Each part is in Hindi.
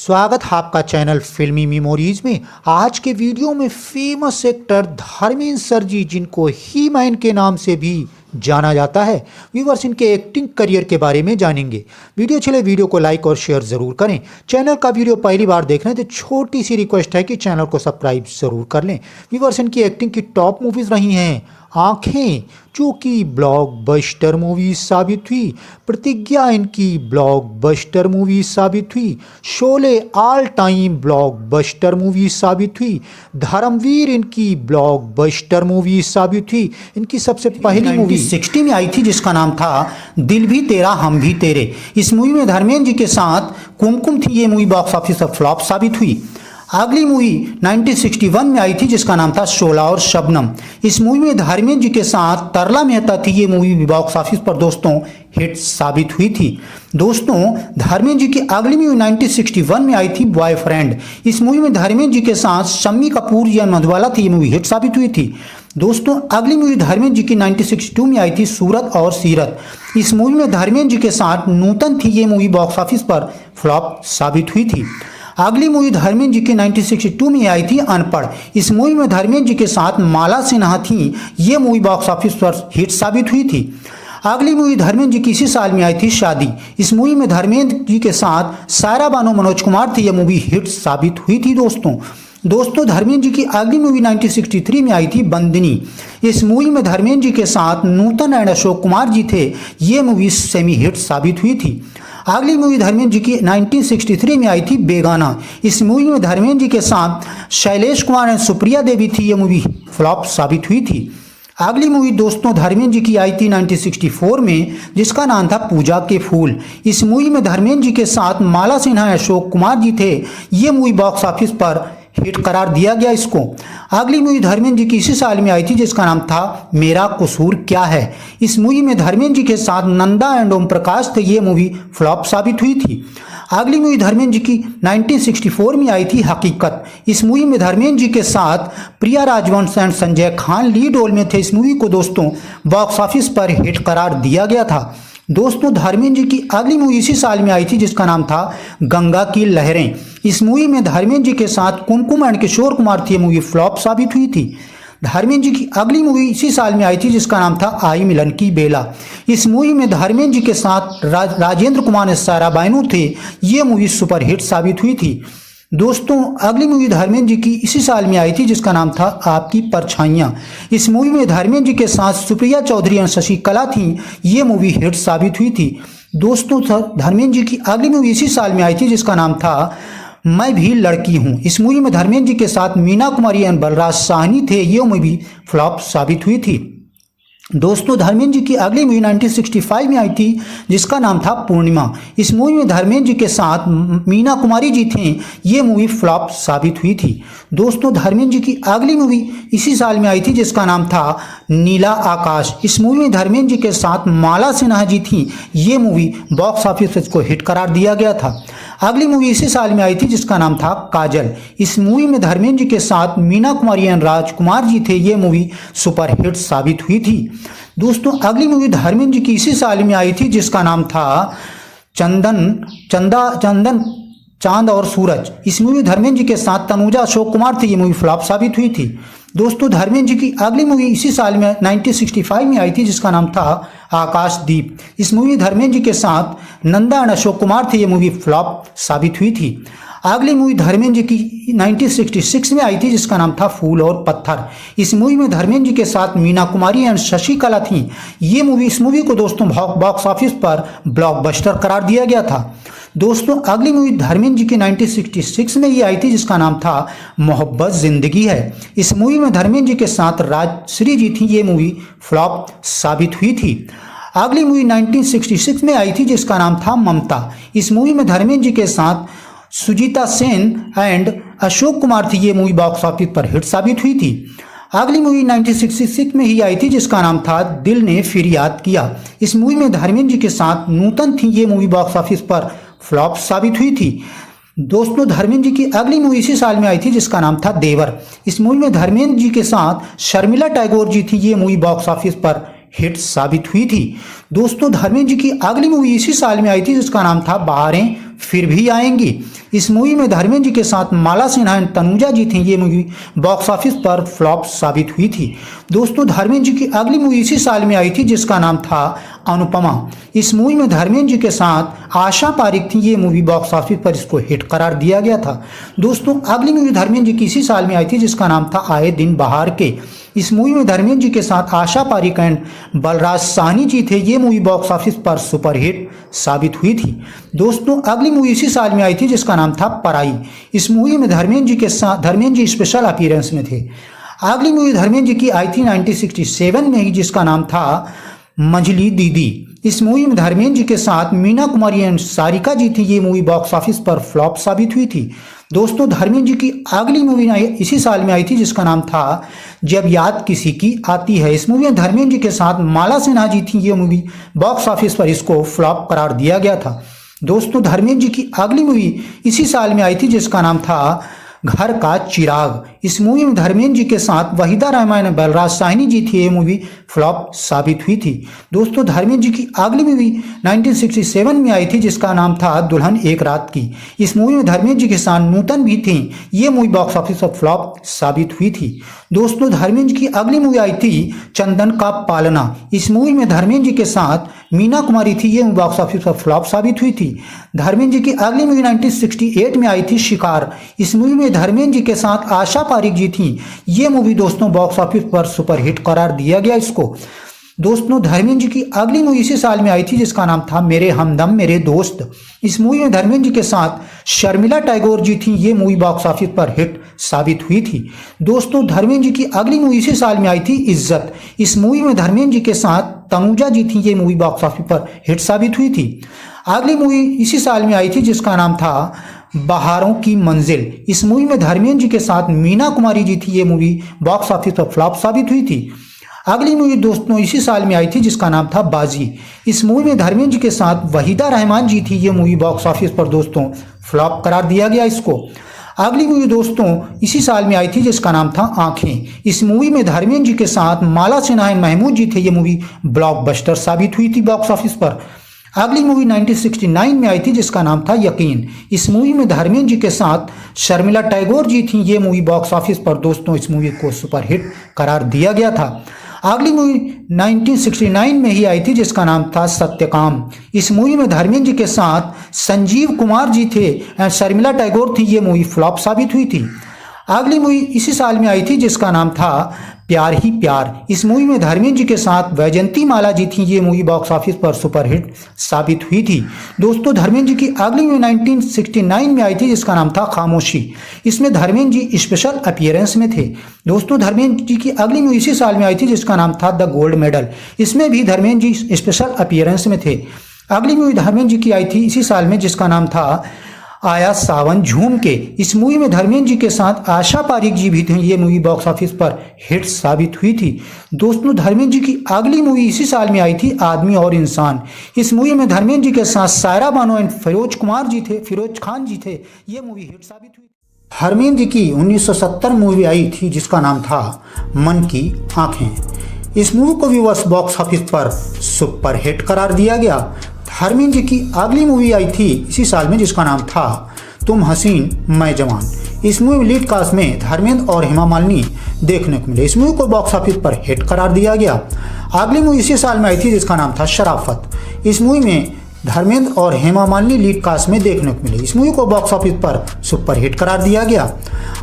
स्वागत है आपका चैनल फिल्मी मेमोरीज में। आज के वीडियो में फेमस एक्टर धर्मेंद्र सर जी, जिनको ही मैन के नाम से भी जाना जाता है, व्यूवर्स इनके एक्टिंग करियर के बारे में जानेंगे। वीडियो चले, वीडियो को लाइक और शेयर जरूर करें। चैनल का वीडियो पहली बार देख रहे हैं तो छोटी सी रिक्वेस्ट है कि चैनल को सब्सक्राइब जरूर कर लें। व्यूवर्स इनकी एक्टिंग की टॉप मूवीज रही हैं आंखें, जो कि ब्लॉकबस्टर मूवी साबित हुई, प्रतिज्ञा इनकी ब्लॉकबस्टर मूवी साबित हुई, Sholay all time blockbuster movie साबित हुई, धर्मवीर इनकी ब्लॉकबस्टर मूवी साबित हुई। इनकी सबसे पहली मूवी 1960 में आई थी जिसका नाम था दिल भी तेरा हम भी तेरे। इस मूवी में धर्मेंद्र जी के साथ कुमकुम थी। ये मूवी बॉक्स ऑफिस पर फ्लॉप साबित हुई। अगली मूवी 1961 में आई थी जिसका नाम था शोला और शबनम। इस मूवी में धर्मेंद्र जी के साथ तरला मेहता थी। ये मूवी बॉक्स ऑफिस पर दोस्तों हिट साबित हुई थी। दोस्तों धर्मेंद्र जी की अगली मूवी 1961 में आई थी बॉयफ्रेंड। इस मूवी में धर्मेंद्र जी के साथ शम्मी कपूर या मधुबाला थी। ये मूवी हिट साबित हुई थी। दोस्तों अगली मूवी धर्मेंद्र जी की 1962 में आई थी सूरत और सीरत। इस मूवी में धर्मेंद्र जी के साथ नूतन थी। ये मूवी बॉक्स ऑफिस पर फ्लॉप साबित हुई थी। अगली मूवी धर्मेंद्र जी की 1962 में आई थी अनपढ़। इस मूवी में धर्मेंद्र जी के साथ माला सिन्हा थी। ये मूवी बॉक्स ऑफिस पर हिट साबित हुई थी। अगली मूवी धर्मेंद्र जी की इसी साल में आई थी शादी। इस मूवी में धर्मेंद्र जी के साथ सायरा बानो मनोज कुमार थी। यह मूवी हिट साबित हुई थी। दोस्तों धर्मेंद्र जी की अगली मूवी 1963 में आई थी बंदिनी। इस मूवी में धर्मेंद्र जी के साथ नूतन एंड अशोक कुमार जी थे। ये मूवी सेमी हिट साबित हुई थी। अगली मूवी धर्मेंद्र जी की 1963 में आई थी बेगाना। इस मूवी में धर्मेंद्र जी के साथ शैलेश कुमार एंड सुप्रिया देवी थी। ये मूवी फ्लॉप साबित हुई थी। अगली मूवी दोस्तों धर्मेंद्र जी की आई थी 1964 में जिसका नाम था पूजा के फूल। इस मूवी में धर्मेंद्र जी के साथ माला सिन्हा अशोक कुमार जी थे। ये मूवी बॉक्स ऑफिस पर हिट करार दिया गया इसको। अगली मूवी धर्मेंद्र जी की इसी साल में आई थी जिसका नाम था मेरा कसूर क्या है। इस मूवी में धर्मेंद्र जी के साथ नंदा एंड ओम प्रकाश थे। ये मूवी फ्लॉप साबित हुई थी। अगली मूवी धर्मेंद्र जी की 1964 में आई थी हकीकत। इस मूवी में धर्मेंद्र जी के साथ Priya Rajvansh and Sanjay Khan lead role में थे। इस मूवी को दोस्तों बॉक्स ऑफिस पर हिट करार दिया गया था। दोस्तों धर्मेंद्र जी की अगली मूवी इसी साल में आई थी जिसका नाम था गंगा की लहरें। इस मूवी में धर्मेंद्र जी के साथ कुमकुम एंड किशोर कुमार थी। मूवी फ्लॉप साबित हुई थी। धर्मेंद्र जी की अगली मूवी इसी साल में आई थी जिसका नाम था आई मिलन की बेला। इस मूवी में धर्मेंद्र जी के साथ राजेंद्र कुमार एंड सायरा बानो थे। ये मूवी सुपर हिट साबित हुई थी। दोस्तों अगली मूवी धर्मेंद्र जी की इसी साल में आई थी जिसका नाम था आपकी परछाइयाँ। इस मूवी में धर्मेंद्र जी के साथ सुप्रिया चौधरी और शशि कला थी। ये मूवी हिट साबित हुई थी। दोस्तों धर्मेंद्र जी की अगली मूवी इसी साल में आई थी जिसका नाम था मैं भी लड़की हूँ। इस मूवी में धर्मेंद्र जी के साथ मीना कुमारी एंड बलराज साहनी थे। ये मूवी फ्लॉप साबित हुई थी। दोस्तों धर्मेंद्र जी की अगली मूवी 1965 में आई थी जिसका नाम था पूर्णिमा। इस मूवी में धर्मेंद्र जी के साथ मीना कुमारी जी थे। ये मूवी फ्लॉप साबित हुई थी। दोस्तों धर्मेंद्र जी की अगली मूवी इसी साल में आई थी जिसका नाम था नीला आकाश। इस मूवी में धर्मेंद्र जी के साथ माला सिन्हा जी थी। ये मूवी बॉक्स ऑफिस को हिट करार दिया गया था। अगली मूवी इसी साल में आई थी जिसका नाम था काजल। इस मूवी में धर्मेंद्र जी के साथ मीना कुमारी एंड राजकुमार जी थे। ये मूवी सुपर हिट साबित हुई थी। दोस्तों अगली मूवी धर्मेंद्र जी की इसी साल में आई थी जिसका नाम था चंदन चांद और सूरज। इस मूवी धर्मेंद्र जी के साथ तनुजा अशोक कुमार थे। ये मूवी फ्लॉप साबित हुई थी। दोस्तों धर्मेंद्र जी की अगली मूवी इसी साल में 1965 में आई थी जिसका नाम था आकाशदीप। इस मूवी धर्मेंद्र जी के साथ नंदा एंड अशोक कुमार थे। ये मूवी फ्लॉप साबित हुई थी। अगली मूवी धर्मेंद्र जी की 1966 में आई थी जिसका नाम था फूल और पत्थर। इस मूवी में धर्मेंद्र जी के साथ मीना कुमारी एंड शशि कला थी। ये मूवी इस मूवी को दोस्तों बॉक्स ऑफिस पर ब्लॉकबस्टर करार दिया गया था। दोस्तों अगली मूवी धर्मेंद्र जी की 1966 में ही आई थी जिसका नाम था मोहब्बत जिंदगी है। इस मूवी में धर्मेंद्र जी के साथ राजश्री जी थी। ये मूवी फ्लॉप साबित हुई थी। अगली मूवी 1966 में आई थी जिसका नाम था ममता। इस मूवी में धर्मेंद्र जी के साथ सुजीता सेन एंड अशोक कुमार थी। ये मूवी बॉक्स ऑफिस पर हिट साबित हुई थी। अगली मूवी 1966 में ही आई थी जिसका नाम था दिल ने फिर याद किया। इस मूवी में धर्मेंद्र जी के साथ नूतन थी। ये मूवी बॉक्स ऑफिस पर फ्लॉप साबित हुई थी। दोस्तों धर्मेंद्र जी की अगली मूवी इसी साल में आई थी जिसका नाम था देवर। इस मूवी में धर्मेंद्र जी के साथ शर्मिला टैगोर जी थी। ये मूवी बॉक्स ऑफिस पर हिट साबित हुई थी। दोस्तों धर्मेंद्र जी की अगली मूवी इसी साल में आई थी जिसका नाम था बहारें फिर भी आएंगी। इस मूवी में धर्मेंद्र जी के साथ माला सिन्हा एंड तनुजा जी थी। ये मूवी बॉक्स ऑफिस पर फ्लॉप साबित हुई थी। दोस्तों धर्मेंद्र जी की अगली मूवी इसी साल में आई थी जिसका नाम था अनुपमा। इस मूवी में धर्मेंद्र जी के साथ आशा पारिक थी। ये मूवी बॉक्स ऑफिस पर इसको हिट करार दिया गया था। दोस्तों अगली मूवी धर्मेंद्र जी की इसी साल में आई थी जिसका नाम था आए दिन बहार के। इस मूवी में धर्मेंद्र जी के साथ आशा पारिक एंड बलराज साहनी जी थे। ये मूवी बॉक्स ऑफिस पर सुपरहिट साबित हुई थी। दोस्तों अगली मूवी इसी साल में आई थी जिसका नाम था पराई। इस मूवी में धर्मेंद्र जी के साथ धर्मेंद्र जी स्पेशल अपीयरेंस में थे। अगली मूवी धर्मेंद्र जी की आई थी 1967 में ही जिसका नाम था मंझली दीदी। इस मूवी में धर्मेंद्र जी के साथ मीना कुमारी एंड सारिका जी थी। ये मूवी बॉक्स ऑफिस पर फ्लॉप साबित हुई थी। दोस्तों धर्मेंद्र जी की अगली मूवी इसी साल में आई थी जिसका नाम था जब याद किसी की आती है। इस मूवी में धर्मेंद्र जी के साथ माला सिन्हा जी थी। ये मूवी बॉक्स ऑफिस पर इसको फ्लॉप करार दिया गया था। दोस्तों धर्मेंद्र जी की अगली मूवी इसी साल में आई थी जिसका नाम था घर का चिराग। इस मूवी में धर्मेंद्र जी के साथ वहीदा रहमान बलराज साहनी जी थी। ये मूवी फ्लॉप साबित हुई थी। दोस्तों धर्मेंद्र जी की अगली मूवी 1967 में आई थी जिसका नाम था दुल्हन एक रात की। इस मूवी में धर्मेंद्र जी के साथ नूतन भी थी। ये मूवी बॉक्स ऑफिस पर फ्लॉप साबित हुई थी। दोस्तों धर्मेंद्र जी की अगली मूवी आई थी चंदन का पालना। इस मूवी में धर्मेंद्र जी के साथ मीना कुमारी थी। ये मूवी बॉक्स ऑफिस पर फ्लॉप साबित हुई थी। धर्मेंद्र जी की अगली मूवी 1968 में आई थी शिकार। इस मूवी में धर्मेंद्र जी के साथ आशा पारिक जी थी। ये मूवी दोस्तों बॉक्स ऑफिस पर सुपरहिट करार दिया गया इसको। दोस्तों धर्मेंद्र जी की अगली मूवी इसी साल में आई थी जिसका नाम था मेरे हमदम मेरे दोस्त। इस मूवी में धर्मेंद्र जी के साथ शर्मिला टैगोर जी थी। ये मूवी बॉक्स ऑफिस पर हिट साबित हुई थी। दोस्तों धर्मेंद्र जी की अगली मूवी इसी साल में आई थी इज्जत। इस मूवी में धर्मेंद्र जी के साथ तनुजा जी थी। ये मूवी बॉक्स ऑफिस पर हिट साबित हुई थी। अगली मूवी इसी साल में आई थी जिसका नाम था बहारों की मंजिल। इस मूवी में धर्मेंद्र जी के साथ मीना कुमारी जी थी। ये मूवी बॉक्स ऑफिस पर फ्लॉप साबित हुई थी। अगली मूवी दोस्तों इसी साल में आई थी जिसका नाम था बाजी। इस मूवी में धर्मेंद्र जी के साथ वहीदा रहमान जी थी। ये मूवी बॉक्स ऑफिस पर दोस्तों फ्लॉप करार दिया गया इसको। अगली मूवी दोस्तों इसी साल में आई थी जिसका नाम था आंखें। इस मूवी में धर्मेंद्र जी के साथ माला सिन्हा एंड महमूद जी थे। ये मूवी ब्लॉकबस्टर साबित हुई थी बॉक्स ऑफिस पर। अगली मूवी 1969 में आई थी जिसका नाम था यकीन। इस मूवी में धर्मेंद्र जी के साथ शर्मिला टैगोर जी थी। ये मूवी बॉक्स ऑफिस पर दोस्तों इस मूवी को सुपरहिट करार दिया गया था। अगली मूवी 1969 में ही आई थी जिसका नाम था सत्यकाम। इस मूवी में धर्मेंद्र जी के साथ संजीव कुमार जी थे एंड शर्मिला टैगोर थी। ये मूवी फ्लॉप साबित हुई थी। अगली मूवी इसी साल में आई थी जिसका नाम था प्यार ही प्यार। इस मूवी में धर्मेंद्र जी के साथ वैजंती माला जी थी। ये मूवी बॉक्स ऑफिस पर सुपरहिट साबित हुई थी। दोस्तों धर्मेंद्र जी की अगली मूवी 1969 में आई थी जिसका नाम था खामोशी। इसमें धर्मेंद्र जी स्पेशल अपीयरेंस में थे। दोस्तों धर्मेंद्र जी की अगली मूवी इसी साल में आई थी जिसका नाम था द गोल्ड मेडल। इसमें भी धर्मेंद्र जी स्पेशल अपीयरेंस में थे। अगली मूवी धर्मेंद्र जी की आई थी इसी साल में जिसका नाम था आया सावन झूम के। इस मूवी में धर्मेंद्र जी के साथ आशा पारिक जी भी थी। ये मूवी बॉक्स ऑफिस पर हिट साबित हुई थी। दोस्तों धर्मेंद्र जी की अगली मूवी इसी साल में आई थी आदमी और इंसान। इस मूवी में धर्मेंद्र जी के साथ सायरा बानो एंड फिरोज खान जी थे। ये मूवी हिट साबित हुई। धर्मेंद्र जी की 1970 मूवी आई थी जिसका नाम था मन की आंखें। इस मूवी को भी बॉक्स ऑफिस पर सुपर हिट करार दिया गया। धर्मेंद्र जी की अगली मूवी आई थी इसी साल में जिसका नाम था तुम हसीन मैं जवान। इस मूवी लीड कास्ट में धर्मेंद्र और हेमा मालिनी देखने को मिले। इस मूवी को बॉक्स ऑफिस पर हिट करार दिया गया। अगली मूवी इसी साल में आई थी जिसका नाम था शराफत। इस मूवी में धर्मेंद्र और हेमा मालिनी लीड कास्ट में देखने को मिले। इस मूवी को बॉक्स ऑफिस पर सुपर हिट करार दिया गया।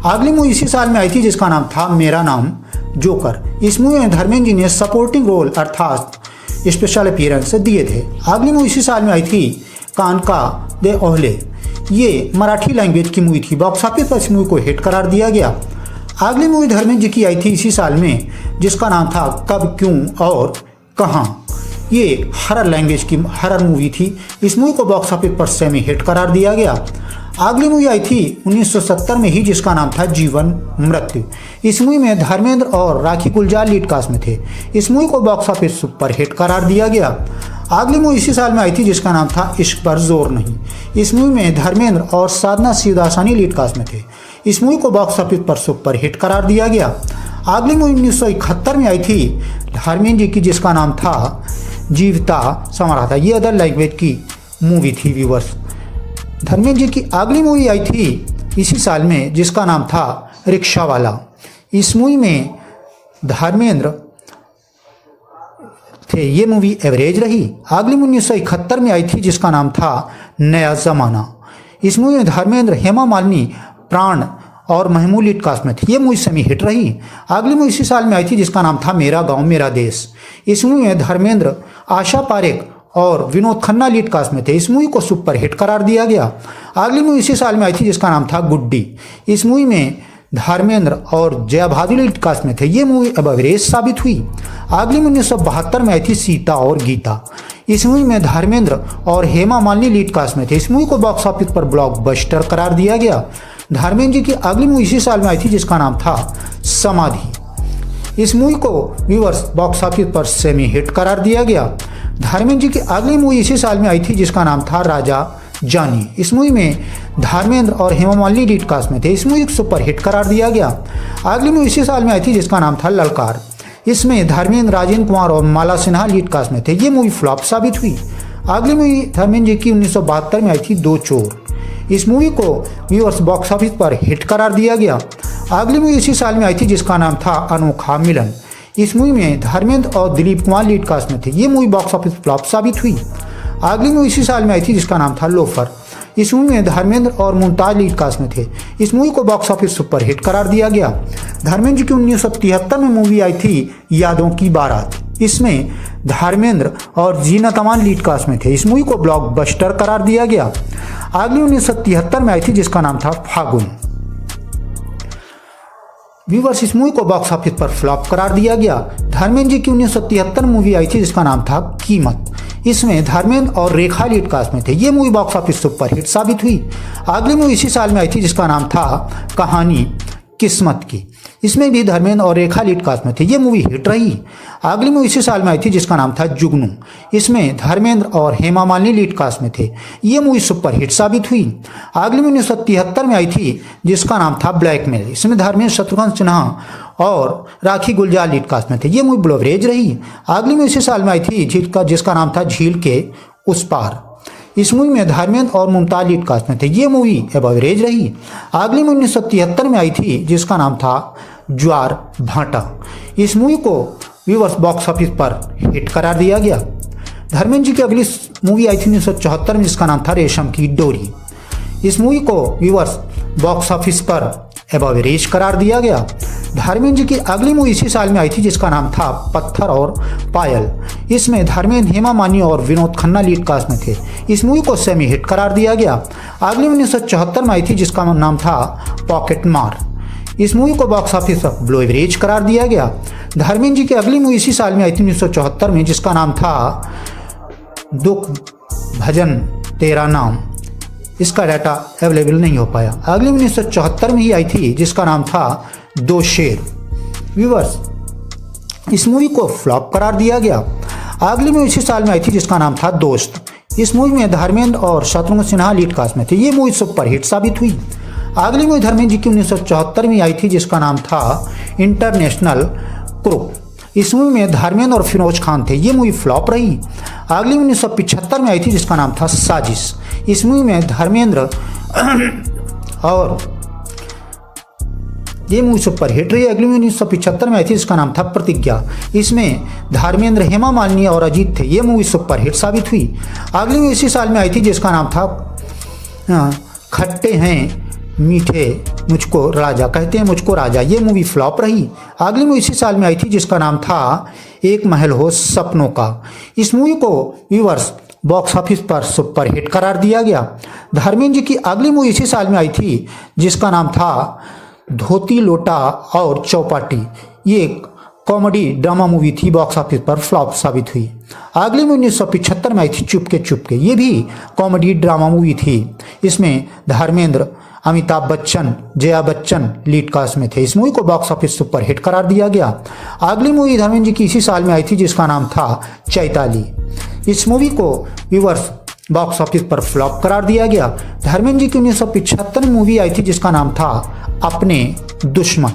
अगली मूवी इसी साल में आई थी जिसका नाम था मेरा नाम जोकर। इस मूवी में धर्मेंद्र जी ने सपोर्टिंग रोल अर्थात स्पेशल अपीयरेंस दिए थे। अगली मूवी इसी साल में आई थी कानका दे ओहले। ये मराठी लैंग्वेज की मूवी थी। बॉक्स ऑफिस पर इस मूवी को हिट करार दिया गया। अगली मूवी धर्मेंद्र जी की आई थी इसी साल में जिसका नाम था कब क्यों और कहाँ। ये हरर लैंग्वेज की हरर मूवी थी। इस मूवी को बॉक्स ऑफिस पर सेमी हिट करार दिया गया। अगली मूवी आई थी 1970 में ही जिसका नाम था जीवन मृत्यु। इस मूवी में धर्मेंद्र और राखी गुलजार लीड कास्ट में थे। इस मूवी को बॉक्स ऑफिस सुपर हिट करार दिया गया। अगली मूवी इसी साल में आई थी जिसका नाम था इश्क पर जोर नहीं। इस मूवी में धर्मेंद्र और साधना शिवदासानी लीड कास्ट में थे। इस मूवी को बॉक्स ऑफिस पर सुपर हिट करार दिया गया। अगली मूवी 1971 में आई थी धर्मेंद्र जी की जिसका नाम था जीवता समरा था। ये अदर लैंग्वेज की मूवी थी व्यूवर्स। धर्मेंद्र जी की अगली मूवी आई थी इसी साल में जिसका नाम था रिक्शा वाला। इस मूवी में धर्मेंद्र थे, ये मूवी एवरेज रही। अगली मूवी 1971 में आई थी जिसका नाम था नया जमाना। इस मूवी में धर्मेंद्र, हेमा मालिनी, प्राण और महमूद लीड कास्ट में थे, ये मूवी सेमी हिट रही। अगली मूवी इसी साल में आई थी जिसका नाम था मेरा गांव मेरा देश। इस मूवी में धर्मेंद्र, आशा पारेख और विनोद खन्ना लीड कास्ट में थे। इस मूवी को सुपर हिट करार दिया गया। अगली मूवी इसी साल में आई थी जिसका नाम था गुड्डी। इस मूवी में धर्मेंद्र और जया भादुरी लीड कास्ट में थे, ये मूवी अब एवरेज साबित हुई। अगली मूवी 1972 में आई थी सीता और गीता। इस मूवी में धर्मेंद्र और हेमा मालिनी लीड कास्ट में थे। इस मूवी को बॉक्स ऑफिस पर ब्लॉकबस्टर करार दिया गया। धर्मेंद्र जी की अगली मूवी इसी साल में आई थी जिसका नाम था समाधि। इस मूवी को व्यूअर्स बॉक्स ऑफिस पर सेमी हिट करार दिया गया। धर्मेंद्र जी की अगली मूवी इसी साल में आई थी जिसका नाम था राजा जानी। इस मूवी में धर्मेंद्र और हेमा मालिनी लीड कास्ट में थे। इस मूवी को सुपर हिट करार दिया गया। अगली मूवी इसी साल में आई थी जिसका नाम था ललकार। इसमें धर्मेंद्र, राजेंद्र कुमार और माला सिन्हा लीड कास्ट में थे, ये मूवी फ्लॉप साबित हुई। अगली मूवी धर्मेंद्र जी की 1972 में आई थी दो चोर। इस मूवी को व्यूअर्स बॉक्स ऑफिस पर हिट करार दिया गया। अगली मूवी इसी साल में आई थी जिसका नाम था अनोखा मिलन। इस मूवी में धर्मेंद्र और दिलीप कुमार लीड कास्ट में थे, ये मूवी बॉक्स ऑफिस फ्लॉप साबित हुई। अगली मूवी इसी साल में आई थी जिसका नाम था लोफर। इस मूवी में धर्मेंद्र और मुमताज लीड कास्ट में थे। इस मूवी को बॉक्स ऑफिस सुपर हिट करार दिया गया। धर्मेंद्र जी की 1973 में मूवी आई थी यादों की बारात। इसमें धर्मेंद्र और जीनत अमान लीड कास्ट में थे। इस मूवी को ब्लॉकबस्टर करार दिया गया। अगली 1973 में आई थी जिसका नाम था फागुन। व्यूअर्स इस मूवी को बॉक्स ऑफिस पर फ्लॉप करार दिया गया। धर्मेंद्र जी की 1973 मूवी आई थी जिसका नाम था कीमत। इसमें धर्मेंद्र और रेखा लीड कास्ट में थे, ये movie box office super hit साबित हुई। अगली मूवी इसी साल में आई थी जिसका नाम था कहानी किस्मत की। इसमें भी धर्मेंद्र और रेखा लीड कास्ट में थे, ये मूवी हिट रही। अगली मूवी इसी साल में आई थी जिसका नाम था जुगनू। इसमें धर्मेंद्र और हेमा मालिनी लीड कास्ट में थे, ये मूवी सुपर हिट साबित हुई। अगली मूवी 1973 में आई थी जिसका नाम था ब्लैकमेल। इसमें धर्मेंद्र, शत्रुघ्न सिन्हा और राखी गुलजार लीड कास्ट में थे, ये मूवी एवरेज रही। अगली मूवी इसी साल में आई थी जिसका नाम था झील के उस पार। इस मूवी में धर्मेंद्र और मुमताज लीड कास्ट में थे, ये मूवी एवरेज रही। अगली मूवी 1973 में आई थी जिसका नाम था ज्वार भाटा। इस मूवी को व्यूअर्स बॉक्स ऑफिस पर हिट करार दिया गया। धर्मेंद्र जी की अगली मूवी आई थी 1974 में जिसका नाम था रेशम की डोरी। इस मूवी को व्यूअर्स बॉक्स ऑफिस पर एवरेज करार दिया गया। धर्मेंद्र जी की अगली मूवी इसी साल में आई थी जिसका नाम था पत्थर और पायल। इसमें धर्मेंद्र, हेमा मालिनी और विनोद खन्ना लीड कास्ट में थे। इस मूवी को सेमी हिट करार दिया गया। अगली 1974 में आई थी जिसका नाम था पॉकेट मार। इस मूवी को बॉक्स ऑफिस पर ब्लो एवरेज करार दिया गया। धर्मेंद्र जी की अगली मूवी इसी साल में आई थी 1974 में जिसका नाम था दुख भजन तेरा नाम। इसका डाटा अवेलेबल नहीं हो पाया। अगली 1974 में ही आई थी जिसका नाम था दो शेर। व्यूअर्स इस मूवी को फ्लॉप करार दिया गया। अगली मूवी इसी साल में आई थी जिसका नाम था दोस्त। इस मूवी में धर्मेंद्र और शत्रुघ्न सिन्हा लीड कास्ट में थे, ये मूवी सुपर हिट साबित हुई। अगली मूवी धर्मेंद्र जी की 1974 में आई थी जिसका नाम था इंटरनेशनल क्रू। इस मूवी में धर्मेंद्र और फिरोज खान थे, ये मूवी फ्लॉप रही। अगली 1975 में आई थी जिसका नाम था साजिश। इस मूवी में धर्मेंद्र और ये मूवी सुपर हिट रही। अगली मूवी 1975 में आई थी जिसका नाम था प्रतिज्ञा। इसमें धर्मेंद्र, हेमा मालिनी और अजीत थे, ये मूवी सुपर हिट साबित हुई। अगली मूवी इसी साल में आई थी जिसका नाम था खट्टे हैं मीठे मुझको राजा कहते हैं मुझको राजा, ये मूवी फ्लॉप रही। अगली मूवी इसी साल में आई थी जिसका नाम था एक महल हो सपनों का। इस मूवी को व्यूअर्स बॉक्स ऑफिस पर सुपर हिट करार दिया गया। धर्मेंद्र जी की अगली मूवी इसी साल में आई थी जिसका नाम था धोती लोटा और चौपाटी। ये कॉमेडी ड्रामा मूवी थी, बॉक्स ऑफिस पर फ्लॉप साबित हुई। अगली मूवी 1975 में आई थी चुपके चुपके, ये भी कॉमेडी ड्रामा मूवी थी। इसमें धर्मेंद्र, अमिताभ बच्चन, जया बच्चन लीड कास्ट में थे। इस मूवी को बॉक्स ऑफिस सुपर हिट करार दिया गया। अगली मूवी धर्मेंद्र जी की इसी साल में आई थी जिसका नाम था चैताली। इस मूवी को व्यूअर्स बॉक्स ऑफिस पर फ्लॉप करार दिया गया। धर्मेंद्र जी की 1975 मूवी आई थी जिसका नाम था अपने दुश्मन।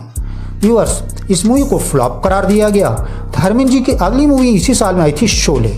व्यूअर्स इस मूवी को फ्लॉप करार दिया गया। धर्मेंद्र जी की अगली मूवी इसी साल में आई थी शोले।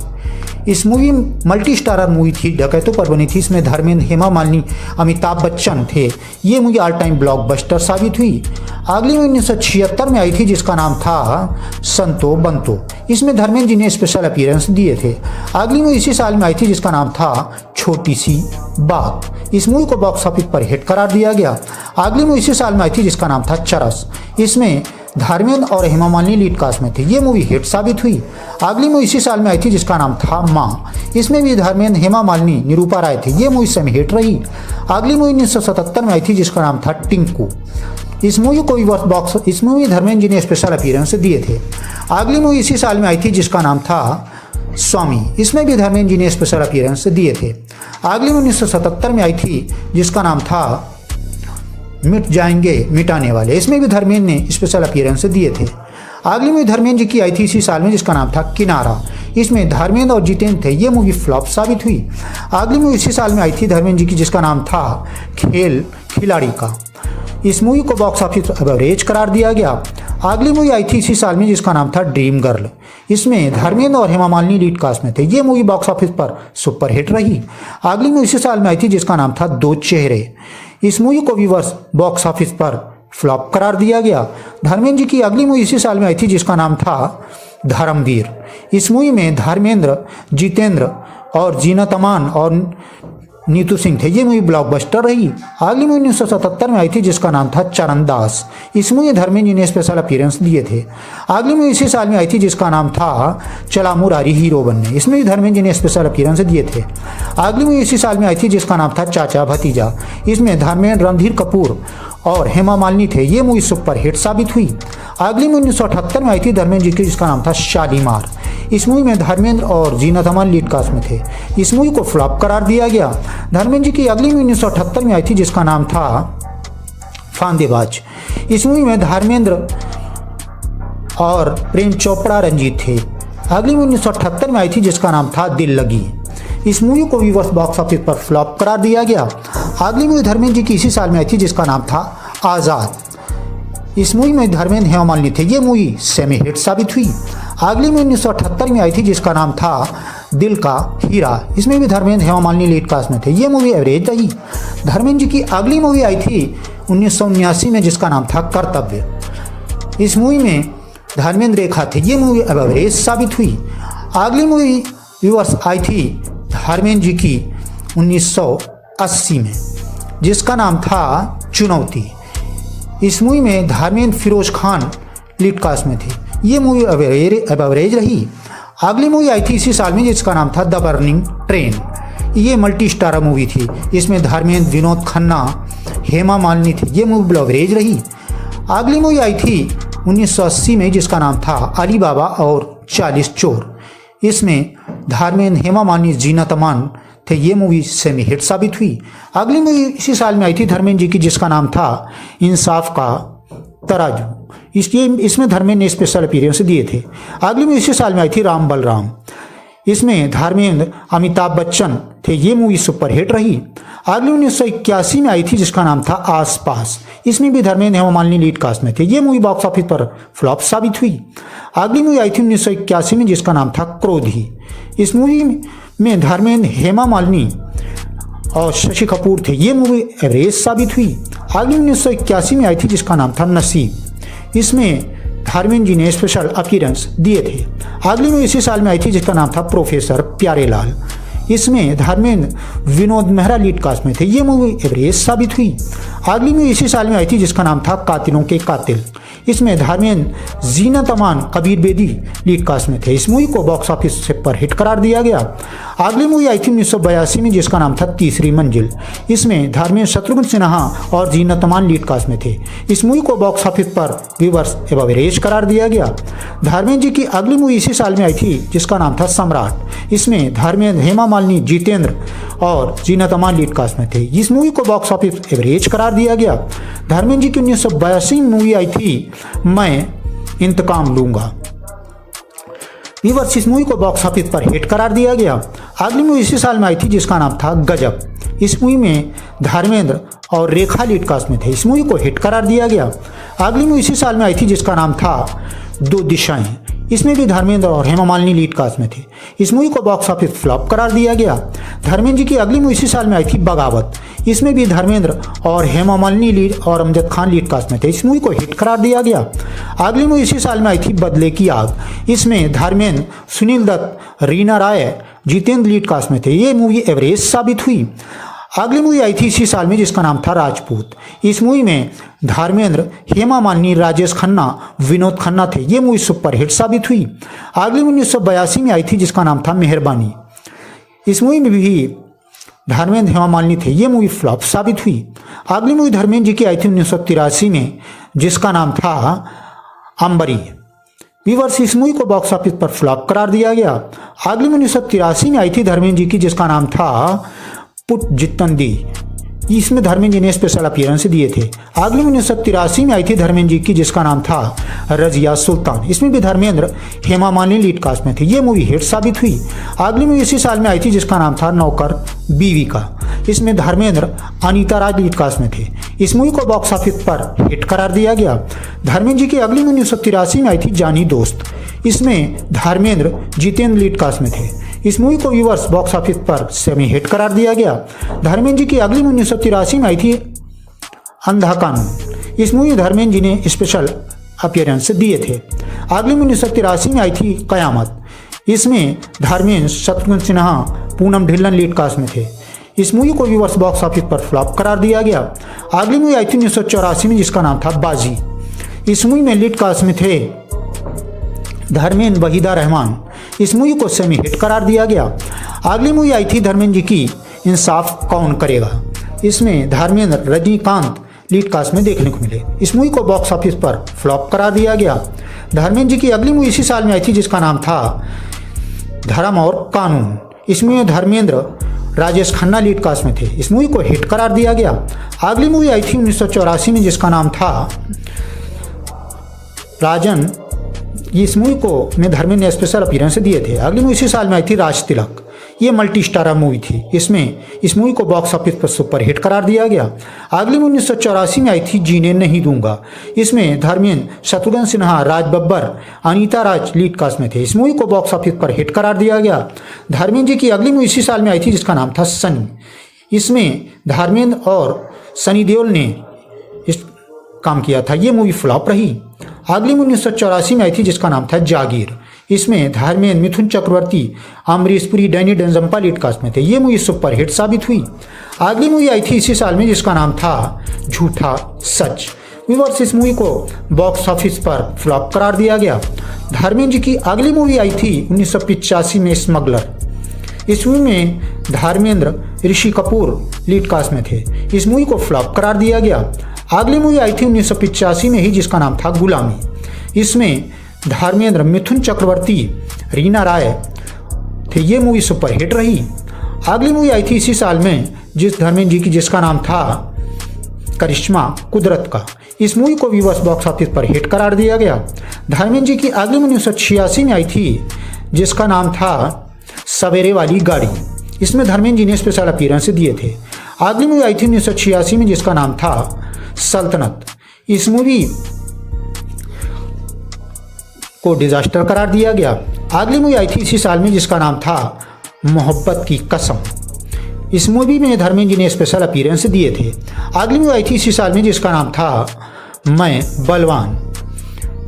इस मूवी मल्टी स्टारर मूवी थी, डकैतों पर बनी थी। इसमें धर्मेंद्र, हेमा मालिनी, अमिताभ बच्चन थे। ये मूवी ऑल टाइम ब्लॉकबस्टर साबित हुई। अगली मूवी 1976 में आई थी जिसका नाम था संतो बंतो। इसमें धर्मेंद्र जी ने स्पेशल अपीयरेंस दिए थे। अगली मूवी इसी साल में आई थी जिसका नाम था छोटी सी बात। इस मूवी को बॉक्स ऑफिस पर हिट करार दिया गया। अगली मूवी इसी साल में आई थी जिसका नाम था चरस। इसमें धर्मेंद्र और हेमा मालिनी लीड कास्ट में थे। ये मूवी हिट साबित हुई। अगली मूवी इसी साल में आई थी जिसका नाम था माँ। इसमें भी धर्मेंद्र, हेमा मालिनी, निरूपा राय थे। ये मूवी सेमी हिट रही। अगली मूवी 1977 में आई थी जिसका नाम था टिंकू। इस मूवी धर्मेंद्र जी ने स्पेशल अपीयरेंस दिए थे। अगली मूवी इसी साल में आई थी जिसका नाम था स्वामी। इसमें भी धर्मेंद्र जी ने स्पेशल अपीयरेंस दिए थे। अगली मूवी 1977 में आई थी जिसका नाम था मिट जाएंगे मिटाने वाले। इसमें भी धर्मेंद्र ने स्पेशल अपीयरेंस दिए थे। अगली मूवी धर्मेंद्र जी की आई थी इसी साल में जिसका नाम था किनारा। इसमें धर्मेंद्र और जितेंद्र थे। ये मूवी फ्लॉप साबित हुई। अगली मूवी इसी साल में आई थी धर्मेंद्र जी की जिसका नाम था खेल खिलाड़ी का। इस मूवी को बॉक्स ऑफिस एवरेज करार दिया गया। अगली मूवी आई थी इसी साल में जिसका नाम था ड्रीम गर्ल। इसमें धर्मेंद्र और हेमा मालिनी लीड कास्ट में थे। ये मूवी बॉक्स ऑफिस पर सुपर हिट रही। अगली मूवी इसी साल में आई थी जिसका नाम था दो चेहरे। इस मूवी को व्यूअर्स बॉक्स ऑफिस पर फ्लॉप करार दिया गया। धर्मेंद्र जी की अगली मूवी इसी साल में आई थी जिसका नाम था धर्मवीर। इस मूवी में धर्मेंद्र, जितेंद्र और जीनत अमान और नीतू सिंह थे। ये मूवी ब्लॉकबस्टर रही। अगली मूवी 1977 में आई थी जिसका नाम था चरणदास। इस मूवी धर्मेंद्र जी ने स्पेशल अपीयरेंस दिए थे। अगली मूवी इसी साल में आई थी जिसका नाम था चला मुरारी हीरो बनने। इसमें भी धर्मेंद्र जी ने स्पेशल अपीयरेंस दिए थे। अगली मूवी इसी साल में आई थी जिसका नाम था चाचा भतीजा। इसमें धर्मेंद्र, रणधीर कपूर और हेमा मालिनी थे। ये मूवी सुपर हिट साबित हुई। अगली मूवी 1978 में आई थी धर्मेंद्र जी की जिसका नाम था शालीमार। इस मूवी में धर्मेंद्र और जीनत अमान लीड कास्ट में थे। इस मूवी को फ्लॉप करार दिया गया। धर्मेंद्र जी की अगली मूवी 1978 में आई थी जिसका नाम था फांदेबाज। इस मूवी में धर्मेंद्र और प्रेम चोपड़ा रंजीत थे। अगली मूवी 1978 में आई थी जिसका नाम था दिल लगी। इस मूवी को व्यूअर्स बॉक्स ऑफिस पर फ्लॉप करार दिया गया। अगली मूवी धर्मेंद्र जी की इसी साल में आई थी जिसका नाम था आज़ाद। इस मूवी में धर्मेंद्र, हेमा मालिनी थे। ये मूवी सेमी हिट साबित हुई। अगली मूवी 1978 में आई थी जिसका नाम था दिल का हीरा। इसमें भी धर्मेंद्र, हेमा मालिनी लीड कास्ट में थे। ये मूवी एवरेज रही। धर्मेंद्र जी की अगली मूवी आई थी 1979 में जिसका नाम था कर्तव्य। इस मूवी में धर्मेंद्र रेखा थे। ये मूवी एवरेज साबित हुई। अगली मूवी व्यूअर्स आई थी धर्मेंद्र जी की 1980 में जिसका नाम था चुनौती। इस मूवी में धर्मेंद्र, फिरोज खान लीड कास्ट में थे। ये मूवी एवरेज रही। अगली मूवी आई थी इसी साल में जिसका नाम था द बर्निंग ट्रेन। ये मल्टी स्टारर मूवी थी। इसमें धर्मेंद्र, विनोद खन्ना, हेमा मालिनी थी। ये मूवी एवरेज रही। अगली मूवी आई थी 1980 में जिसका नाम था अली बाबा और 40 चोर। इसमें धर्मेंद्र, हेमा मालिनी, जीनत अमान थे। ये मूवी सेमी हिट साबित हुई। अगली मूवी इसी साल में आई थी धर्मेंद्र जी की जिसका नाम था इंसाफ का तराजू। इसमें धर्मेंद्र ने स्पेशल अपीयरेंस दिए थे। अगली मूवी इसी साल में आई थी राम बलराम। इसमें धर्मेंद्र, अमिताभ बच्चन थे। ये मूवी सुपर हिट रही। अगली 1981 में आई थी जिसका नाम था आस पास। इसमें भी धर्मेंद्र, हेमा मालिनी लीड कास्ट में थे। ये मूवी बॉक्स ऑफिस पर फ्लॉप साबित हुई। अगली मूवी आई थी 1981 में जिसका नाम था क्रोधी। इस मूवी में धर्मेंद्र, हेमा मालिनी और शशि कपूर थे। ये मूवी एवरेज साबित हुई। अगली 1981 में आई थी जिसका नाम था नसीब। इसमें धर्मेंद्र जी ने स्पेशल अपीयरेंस दिए थे। अगली मूवी इसी साल में आई थी जिसका नाम था प्रोफेसर प्यारेलाल। इसमें धर्मेंद्र, विनोद मेहरा लीड कास्ट में थे। ये मूवी एवरेज साबित हुई। अगली मूवी इसी साल में आई थी जिसका नाम था कातिलों के कातिल। इसमें धर्मेंद्र, जीनत अमान, कबीर बेदी लीड कास्ट में थे। इस मूवी को बॉक्स ऑफिस पर हिट करार दिया गया। अगली मूवी आई थी 1982 में जिसका नाम था तीसरी मंजिल। इसमें धर्मेंद्र, शत्रुघ्न सिन्हा और जीनत अमान लीड कास्ट में थे। इस मूवी को बॉक्स ऑफिस पर व्यूअर्स एवरेज करार दिया गया। धर्मेंद्र जी की अगली मूवी इसी साल में आई थी जिसका नाम था सम्राट। इसमें धर्मेंद्र, हेमा मालिनी, जितेंद्र और जीनत अमान लीड कास्ट में थे। इस मूवी को बॉक्स ऑफिस एवरेज करार दिया गया। धर्मेंद्र जी की 1982 मूवी आई थी मैं इंतकाम लूंगा। व्यूअर्स इस मूवी को बॉक्स ऑफिस पर हिट करार दिया गया। अगली मूवी इसी साल में आई थी जिसका नाम था गजब। इस मूवी में धर्मेंद्र और रेखा लीड कास्ट में थे। इस मूवी को हिट करार दिया गया। अगली मूवी इसी साल में आई थी जिसका नाम था दो दिशाएं, इसमें भी धर्मेंद्र और हेमा मालिनी लीड कास्ट में थे। इस मूवी को बॉक्स ऑफिस फ्लॉप करार दिया गया। धर्मेंद्र जी की अगली मूवी इसी साल में आई थी बगावत। इसमें भी धर्मेंद्र और हेमा मालिनी लीड और अमजद खान लीड कास्ट में थे। इस मूवी को हिट करार दिया गया। अगली मूवी इसी साल में आई थी बदले की आग। इसमें धर्मेंद्र, सुनील दत्त, रीना राय, जितेंद्र लीड कास्ट में थे। ये मूवी एवरेज साबित हुई। अगली मूवी आई थी इसी साल में जिसका नाम था राजपूत। इस मूवी में धर्मेंद्र, हेमा मालिनी, राजेश खन्ना, विनोद खन्ना थे। ये मूवी सुपरहिट साबित हुई। अगली मूवी 1982 में आई थी जिसका नाम था मेहरबानी। इस मूवी में भी धर्मेंद्र, हेमा मालिनी थे। ये मूवी फ्लॉप साबित हुई। अगली मूवी धर्मेंद्र जी की आई थी 1983 में जिसका नाम था अंबरी। व्यूअर्स, इस मूवी को बॉक्स ऑफिस पर फ्लॉप करार दिया गया। अगली मूवी 1983 में आई थी धर्मेंद्र जी की जिसका नाम था पुट जितन दी। इसमें धर्मेंद्र जी ने स्पेशल अपीयरेंस दिए थे। अगली मूवी 1983 में आई थी धर्मेंद्र जी की जिसका नाम था रजिया सुल्तान। इसमें भी धर्मेंद्र, हेमा मालिनी लीड कास्ट में थे। ये मूवी हिट साबित हुई। अगली मूवी इसी साल में आई थी जिसका नाम था नौकर बीवी का। इसमें धर्मेंद्र, अनीता राज लीड कास्ट में थे। इस मूवी को बॉक्स ऑफिस पर हिट करार दिया गया। धर्मेंद्र जी की अगली मूवी 1983 में आई थी जानी दोस्त। इसमें धर्मेंद्र, जितेंद्र लीड कास्ट में थे। इस मूवी को व्यूअर्स बॉक्स ऑफिस पर सेमी हिट करार दिया गया। धर्मेंद्र जी की अगली मूवी 1983 में आई थी अंधा कानून। इस मूवी में धर्मेंद्र जी ने स्पेशल अपीयरेंस दिए थे। अगली मूवी 1983 में आई थी कयामत। इसमें धर्मेंद्र, शत्रुघ्न सिन्हा, पूनम ढिल्लन लीड कास्ट में थे। इस मूवी को व्यूअर्स बॉक्स ऑफिस पर फ्लॉप करार दिया गया। अगली मूवी आई थी 1984 में जिसका नाम था बाजी। इस मूवी में लीड कास्ट में थे धर्मेंद्र, वहीदा रहमान। इस मूवी को सेमी हिट करार दिया गया। अगली मूवी आई थी धर्मेंद्र जी की इंसाफ कौन करेगा। इसमें धर्मेंद्र, रजनीकांत लीड कास्ट में देखने को मिले। इस मूवी को बॉक्स ऑफिस पर फ्लॉप करार दिया गया। धर्मेंद्र जी की अगली मूवी इसी साल में आई थी जिसका नाम था धर्म और कानून। इसमें धर्मेंद्र, राजेश खन्ना लीड कास्ट में थे। इस मूवी को हिट करार दिया गया। अगली मूवी आई थी 1984 में जिसका नाम था राजन। इस मूवी को में धर्मेंद्र ने स्पेशल अपीयरेंस दिए थे। अगली मूवी इसी साल में आई थी राज तिलक। ये मल्टी स्टारर मूवी थी। इसमें इस मूवी को बॉक्स ऑफिस पर सुपर हिट करार दिया गया। अगली मूवी 1984 में आई थी जीने नहीं दूंगा। इसमें धर्मेंद्र, शत्रुघ्न सिन्हा, राज बब्बर, अनीता राज लीड कास्ट में थे। इस मूवी को बॉक्स ऑफिस पर हिट करार दिया गया। धर्मेंद्र जी की अगली मूवी इसी साल में आई थी जिसका नाम था सनी। इसमें धर्मेंद्र और सनी देओल ने इस काम किया था। ये मूवी फ्लॉप रही। अगली मूवी 1984 में आई थी जिसका नाम था जागीर। इसमें धर्मेंद्र, मिथुन चक्रवर्ती, अमरीश पुरी, डैनी डेंजम्पा लीड कास्ट में थे। ये मूवी सुपर हिट साबित हुई। अगली मूवी आई थी इसी साल में जिसका नाम था झूठा सच। व्यूअर्स, इस मूवी को बॉक्स ऑफिस पर फ्लॉप करार दिया गया। धर्मेंद्र जी की अगली मूवी आई थी 1985 में स्मगलर। इस मूवी में धर्मेंद्र, ऋषि कपूर लीड कास्ट में थे। इस मूवी को फ्लॉप करार दिया गया। अगली मूवी आई थी 1985 में ही जिसका नाम था गुलामी। इसमें धर्मेंद्र, मिथुन चक्रवर्ती, रीना राय थे। ये मूवी सुपर हिट रही। अगली मूवी आई थी इसी साल में जिस धर्मेंद्र जी की जिसका नाम था करिश्मा कुदरत का। इस मूवी को व्यूअर्स बॉक्स ऑफिस पर हिट करार दिया गया। धर्मेंद्र जी की अगली मूवी 1986 में आई थी जिसका नाम था सवेरे वाली गाड़ी। इसमें धर्मेंद्र जी ने स्पेशल अपीयरेंस दिए थे। अगली मूवी आई थी 1986 में जिसका नाम था सल्तनत। इस मूवी को डिजास्टर करार दिया गया। अगली मूवी आई थी इसी साल में जिसका नाम था मोहब्बत की कसम। इस मूवी में धर्मेंद्र जी ने स्पेशल अपीयरेंस दिए थे। अगली मूवी आई थी इसी साल में जिसका नाम था मैं बलवान।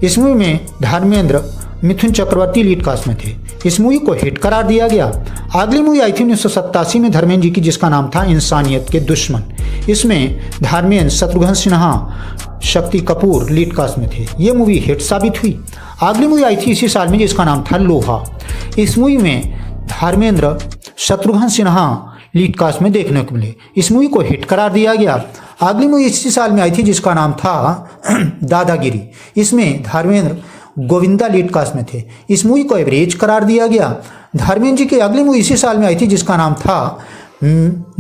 इस मूवी में धर्मेंद्र, मिथुन चक्रवर्ती लीड कास्ट में थे। इस मूवी को हिट करार दिया गया। अगली मूवी आई थी 1987 में धर्मेंद्र जी की जिसका नाम था इंसानियत के दुश्मन। इसमें धर्मेंद्र, शत्रुघ्न सिन्हा, शक्ति कपूर लीड कास्ट में थे। ये मूवी हिट साबित हुई। अगली मूवी आई थी इसी साल में जिसका नाम था लोहा। इस मूवी में धर्मेंद्र, शत्रुघ्न सिन्हा लीड कास्ट में देखने को मिले। इस मूवी को हिट करार दिया गया। अगली मूवी इसी साल में आई थी जिसका नाम था दादागिरी। इसमें धर्मेंद्र, गोविंदा लीड कास्ट में थे। इस मूवी को एवरेज करार दिया गया। धर्मेंद्र जी की अगली मूवी इसी साल में आई थी जिसका नाम था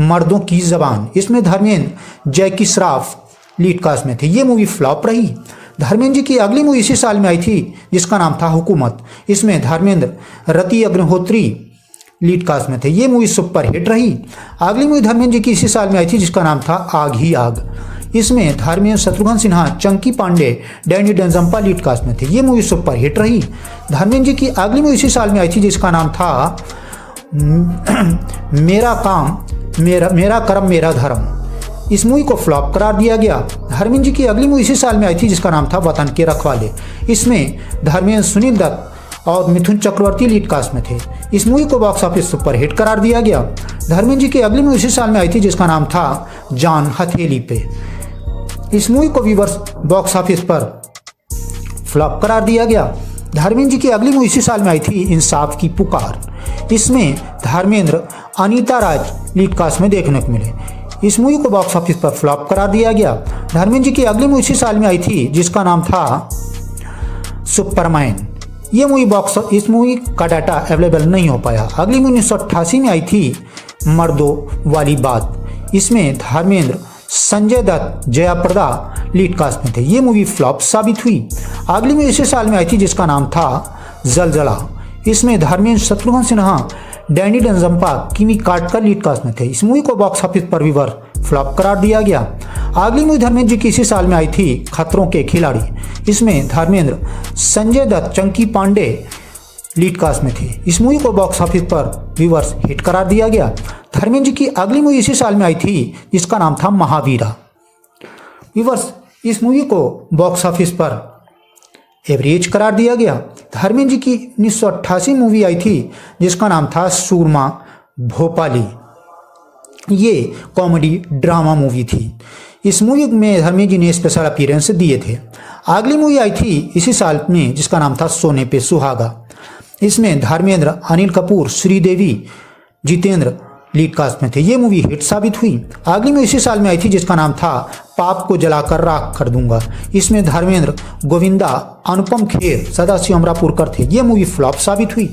मर्दों की जबान। इसमें धर्मेंद्र, जैकी श्रॉफ लीड कास्ट में थे। ये मूवी फ्लॉप रही। धर्मेंद्र जी की अगली मूवी इसी साल में आई थी जिसका नाम था हुकूमत। इसमें धर्मेंद्र, रति अग्निहोत्री लीड कास्ट में थे। ये मूवी सुपर हिट रही। अगली मूवी धर्मेंद्र जी की इसी साल में आई थी जिसका नाम था आग ही आग। इसमें धर्मेंद्र, शत्रुघ्न सिन्हा, चंकी पांडे, डैनी डेंजम्पा लीड कास्ट में थे। ये मूवी सुपर हिट रही। धर्मेंद्र जी की अगली मूवी इसी साल में आई थी जिसका नाम था मेरा कर्म मेरा धर्म। इस मूवी को फ्लॉप करार दिया गया। धर्मेंद्र जी की अगली मूवी इसी साल में आई थी जिसका नाम था वतन के रखवाले। इसमें धर्मेंद्र, सुनील दत्त और मिथुन चक्रवर्ती लीड कास्ट में थे। इस मूवी को बॉक्स ऑफिस सुपर हिट करार दिया गया। धर्मेंद्र जी की अगली मूवी इसी साल में आई थी जिसका नाम था जान हथेली पे। इस मूवी को व्यूअर्स बॉक्स ऑफिस पर फ्लॉप करार दिया गया। धर्मेंद्र जी की अगली मूवी इसी साल में आई थी इंसाफ की पुकार। इसमें धर्मेंद्र, अनीता राज लीड कास्ट में देखने को मिले। इस मूवी को बॉक्स ऑफिस पर फ्लॉप करार दिया गया। धर्मेंद्र जी की अगली मूवी इसी साल में आई थी जिसका नाम था सुपरमैन। ये मूवी इस मूवी का डाटा अवेलेबल नहीं हो पाया। अगली मूवी 1988 में आई थी मर्दों वाली बात। इसमें धर्मेंद्र, संजय दत्त, जया प्रदा लीड कास्ट में थे। ये मूवी फ्लॉप साबित हुई। अगली मूवी इसी साल में आई थी जिसका नाम था जलजला। इसमें धर्मेंद्र, शत्रुघ्न सिन्हा, डैनी डेंजम्पा, किमी काटकर लीड कास्ट में थे। इस मूवी को बॉक्स ऑफिस पर व्यूअर फ्लॉप करार दिया गया। अगली मूवी धर्मेंद्र जी की इसी साल में आई थी खतरों के खिलाड़ी। इसमें धर्मेंद्र, संजय दत्त, चंकी पांडे लीड कास्ट में थे। इस मूवी को बॉक्स ऑफिस पर व्यूअर्स हिट करार दिया गया। धर्मेंद्र जी की अगली मूवी इसी साल में आई थी जिसका नाम था महावीरा। व्यूअर्स इस मूवी को बॉक्स ऑफिस पर एवरेज करार दिया गया। धर्मेंद्र जी की 1988 मूवी आई थी जिसका नाम था सूरमा भोपाली। ये कॉमेडी ड्रामा मूवी थी। इस मूवी में धर्मेंद्र जी ने स्पेशल अपीयरेंस दिए थे। अगली मूवी आई थी इसी साल में जिसका नाम था सोने पे सुहागा। इसमें धर्मेंद्र, अनिल कपूर, श्रीदेवी, जितेंद्र लीड कास्ट में थे। ये मूवी हिट साबित हुई। अगली मूवी इसी साल में आई थी जिसका नाम था पाप को जलाकर राख कर दूंगा। इसमें धर्मेंद्र, गोविंदा, अनुपम खेर, सदाशिव अमरापुरकर थे। ये मूवी फ्लॉप साबित हुई।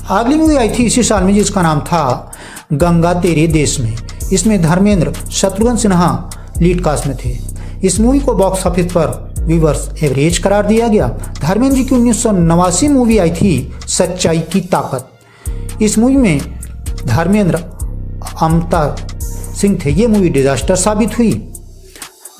अगली मूवी आई थी इसी साल में जिसका नाम था गंगा तेरे देश में। इसमें धर्मेंद्र, शत्रुघ्न सिन्हा लीड कास्ट में थे। इस मूवी को बॉक्स ऑफिस पर व्यूअर्स एवरेज करार दिया गया। धर्मेंद्र जी की 1989 मूवी आई थी सच्चाई की ताकत। इस मूवी में धर्मेंद्र, अमता सिंह थे। ये मूवी डिजास्टर साबित हुई।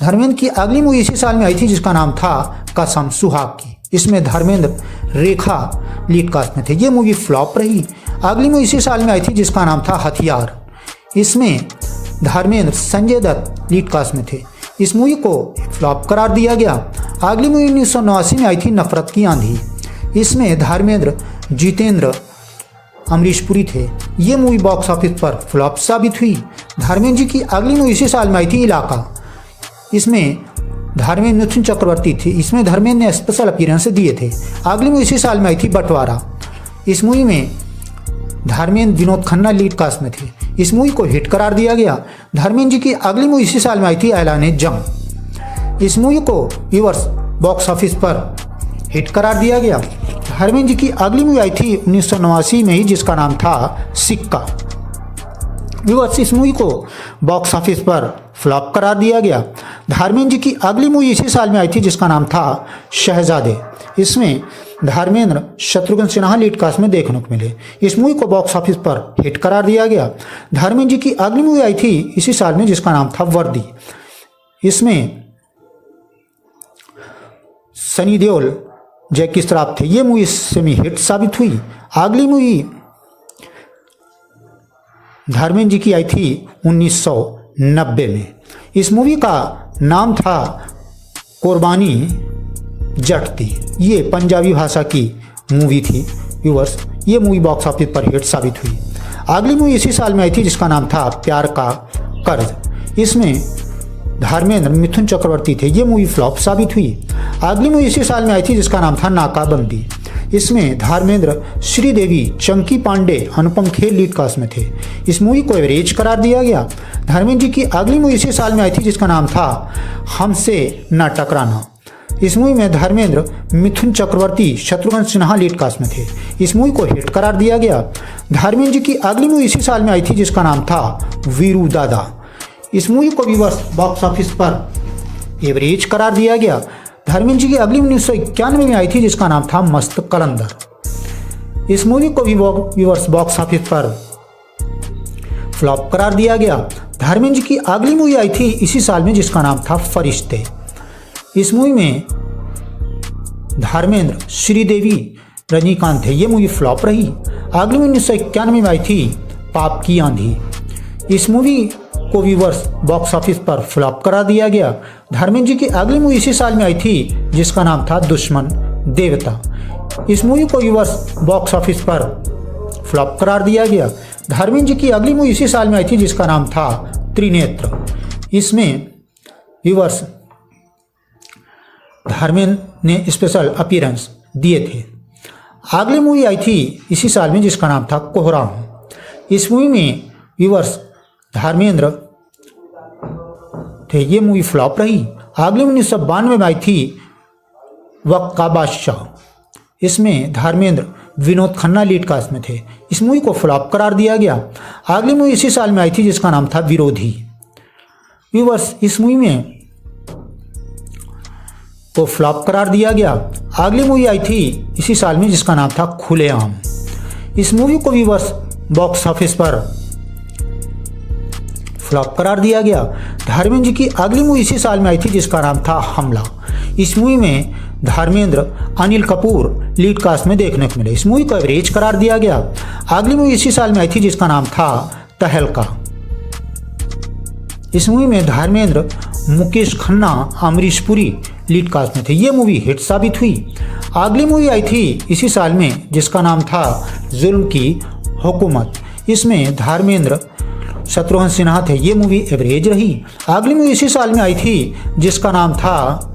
धर्मेंद्र की अगली मूवी इसी साल में आई थी जिसका नाम था कसम सुहाग की। इसमें धर्मेंद्र, रेखा लीड कास्ट में थे। ये मूवी फ्लॉप रही। अगली मूवी इसी साल में आई थी जिसका नाम था हथियार। इसमें धर्मेंद्र, संजय दत्त लीड कास्ट में थे। इस मूवी को फ्लॉप करार दिया गया। अगली मूवी 1989 में आई थी नफरत की आंधी। इसमें धर्मेंद्र, जितेंद्र, अमरीश पुरी थे। ये मूवी बॉक्स ऑफिस पर फ्लॉप साबित हुई। धर्मेंद्र जी की अगली मूवी इसी साल में आई थी इलाका। इसमें धर्मेंद्र, मिथुन चक्रवर्ती थी। इसमें धर्मेंद्र ने स्पेशल अपीयरेंस दिए थे। अगली मूवी इसी साल में आई थी बंटवारा। इस मूवी में धर्मेंद्र, विनोद खन्ना लीड कास्ट में थे। इस मूवी को हिट करार दिया गया। धर्मेंद्र जी की अगली मूवी इसी साल में आई थी ऐलान जंग। इस मूवी को व्यूअर्स बॉक्स ऑफिस पर हिट करार दिया गया। धर्मेंद्र जी की अगली मूवी आई थी 1989 में ही जिसका नाम था सिक्का। व्यूअर्स इस मूवी को बॉक्स ऑफिस पर फ्लॉप करार दिया गया। धर्मेंद्र जी की अगली मूवी इसी साल में आई थी जिसका नाम था शहजादे। इसमें धर्मेंद्र, शत्रुघ्न सिन्हा लीड कास्ट में देखने को मिले। इस मूवी को बॉक्स ऑफिस पर हिट करार दिया गया। धर्मेंद्र जी की अगली मूवी आई थी इसी साल में जिसका नाम था वर्दी। इसमें सनी देओल, जैकी श्रॉफ थे। ये मूवी सेमी हिट साबित हुई। अगली मूवी धर्मेंद्र जी की आई थी 1990 में। इस मूवी का नाम था कुर्बानी जट थी। ये पंजाबी भाषा की मूवी थी। व्यूअर्स ये मूवी बॉक्स ऑफिस पर हिट साबित हुई। अगली मूवी इसी साल में आई थी जिसका नाम था प्यार का कर्ज। इसमें धर्मेंद्र, मिथुन चक्रवर्ती थे। ये मूवी फ्लॉप साबित हुई। अगली मूवी इसी साल में आई थी जिसका नाम था नाकाबंदी। इसमें धर्मेंद्र, श्रीदेवी, चंकी पांडे, अनुपम खेर लीड कास्ट में थे। इस मूवी को एवरेज करार दिया गया। धर्मेंद्र जी की अगली मूवी इसी साल में आई थी जिसका नाम था हमसे न टकराना। इस मूवी में धर्मेंद्र, मिथुन चक्रवर्ती, शत्रुघ्न सिन्हा लीड कास्ट में थे। इस मूवी को हिट करार दिया गया। धर्मेंद्र जी की अगली मूवी इसी साल में आई थी जिसका नाम था वीरू दादा। इस मूवी को भी बॉक्स ऑफिस पर एवरेज करार दिया गया। धर्मेंद्र जी की अगली 1991 में आई थी जिसका नाम था मस्त कलंदर। इस मूवी को भी व्यूअर्स बॉक्स ऑफिस पर फ्लॉप करार दिया गया। धर्मेंद्र जी की अगली मूवी आई थी इसी साल में जिसका नाम था फरिश्ते। इस मूवी में धर्मेंद्र, श्रीदेवी, रजनीकांत थे। ये मूवी फ्लॉप रही। अगली मूवी 1991 में आई थी पाप की आंधी। इस मूवी को व्यूवर्स बॉक्स ऑफिस पर फ्लॉप करा दिया गया। धर्मेंद्र जी की अगली मूवी इसी साल में आई थी जिसका नाम था दुश्मन देवता। इस मूवी को व्यूवर्स बॉक्स ऑफिस पर फ्लॉप करार दिया गया। धर्मेंद्र जी की अगली मूवी इसी साल में आई थी जिसका नाम था त्रिनेत्र। इसमें व्यूवर्स धर्मेंद्र ने स्पेशल अपीयरेंस दिए थे। अगली मूवी आई थी इसी साल में जिसका नाम था कोहराम। इस मूवी में व्यूवर्स धर्मेंद्र थे। ये मूवी फ्लॉप रही। अगली 1992 में आई थी वक्त का बादशाह। इसमें धर्मेंद्र, विनोद खन्ना लीड कास्ट में थे। इस मूवी को फ्लॉप करार दिया गया। अगली मूवी इसी साल में आई थी जिसका नाम था विरोधी। व्यूवर्स इस मूवी में को फ्लॉप करार दिया गया। अगली मूवी आई थी इसी साल में जिसका नाम था खुलेआम। इस मूवी को व्यूवर्स बॉक्स ऑफिस पर फ्लॉप करार दिया गया। धर्मेंद्र जी की अगली मूवी इसी साल में आई थी जिसका नाम था हमला। इस मूवी में धर्मेंद्र, अनिल कपूर लीड कास्ट में देखने को मिले। इस मूवी को एवरेज करार दिया गया। अगली मूवी इसी साल में आई थी जिसका नाम था तहलका। इस मूवी में धर्मेंद्र, मुकेश खन्ना, अमरीश पुरी लीड कास्ट में थे। ये मूवी हिट साबित हुई। अगली मूवी आई थी इसी साल में जिसका नाम था जुल्म की हुकूमत। इसमें धर्मेंद्र, शत्रुघ्न सिन्हा थे। ये मूवी एवरेज रही। अगली मूवी इसी साल में आई थी जिसका नाम था